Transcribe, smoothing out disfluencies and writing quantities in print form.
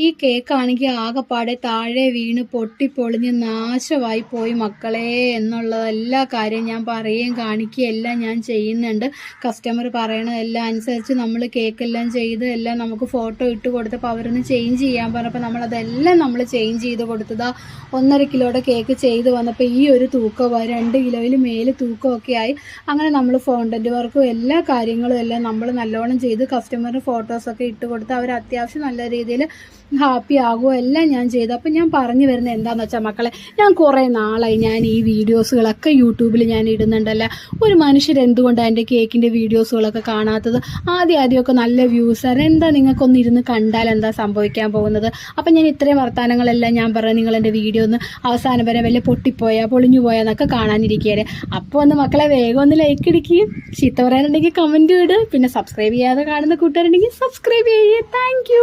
ഈ കേക്കാണെങ്കിൽ ആകെപ്പാടെ താഴെ വീണ് പൊട്ടിപ്പൊളിഞ്ഞ് നാശമായി പോയി മക്കളെ എന്നുള്ള എല്ലാ കാര്യം ഞാൻ പറയുകയും കാണിക്കുകയും എല്ലാം ഞാൻ ചെയ്യുന്നുണ്ട്. കസ്റ്റമർ പറയണതെല്ലാം അനുസരിച്ച് നമ്മൾ കേക്കെല്ലാം ചെയ്ത് എല്ലാം നമുക്ക് ഫോട്ടോ ഇട്ട് കൊടുത്തപ്പോൾ അവരൊന്ന് ചേഞ്ച് ചെയ്യാൻ പറഞ്ഞപ്പോൾ നമ്മളതെല്ലാം നമ്മൾ ചേഞ്ച് ചെയ്ത് കൊടുത്തതാ. 1.5 കിലോയുടെ കേക്ക് ചെയ്ത് വന്നപ്പോൾ ഈ ഒരു തൂക്കമായി, 2 കിലോയിൽ മേല് തൂക്കമൊക്കെ ആയി. അങ്ങനെ നമ്മൾ ഫോണ്ടൻറ്റ് വർക്കും എല്ലാ കാര്യങ്ങളും എല്ലാം നമ്മൾ നല്ലോണം ചെയ്ത് കസ്റ്റമറിന് ഫോട്ടോസൊക്കെ ഇട്ട് കൊടുത്ത് അവർ അത്യാവശ്യം നല്ല രീതിയിൽ ഹാപ്പി ആകുമോ എല്ലാം ഞാൻ ചെയ്തു. അപ്പം ഞാൻ പറഞ്ഞു വരുന്നത് എന്താണെന്ന് വെച്ചാൽ മക്കളെ, ഞാൻ കുറേ നാളായി ഞാൻ ഈ വീഡിയോസുകളൊക്കെ യൂട്യൂബിൽ ഞാൻ ഇടുന്നുണ്ടല്ലോ. ഒരു മനുഷ്യർ എന്തുകൊണ്ടാണ് എൻ്റെ കേക്കിൻ്റെ വീഡിയോസുകളൊക്കെ കാണാത്തത്? ആദ്യമൊക്കെ നല്ല വ്യൂസാണ്. എന്താ നിങ്ങൾക്കൊന്ന് ഇരുന്ന് കണ്ടാൽ എന്താ സംഭവിക്കാൻ പോകുന്നത്? അപ്പം ഞാൻ ഇത്രയും വർത്തമാനങ്ങളെല്ലാം ഞാൻ പറഞ്ഞു നിങ്ങൾ എൻ്റെ വീഡിയോ ഒന്ന് അവസാനം വരെ വല്ല പൊട്ടിപ്പോയാൽ പൊളിഞ്ഞു പോയാന്നൊക്കെ കാണാനിരിക്കുകയാണ്. അപ്പോൾ ഒന്ന് മക്കളെ വേഗം ഒന്ന് ലൈക്ക് അടിക്കുകയും ചീത്ത പറയാനുണ്ടെങ്കിൽ കമൻറ്റ് ഇടുക. പിന്നെ സബ്സ്ക്രൈബ് ചെയ്യാതെ കാണുന്ന കൂട്ടുകാരുണ്ടെങ്കിൽ സബ്സ്ക്രൈബ് ചെയ്യുക. താങ്ക്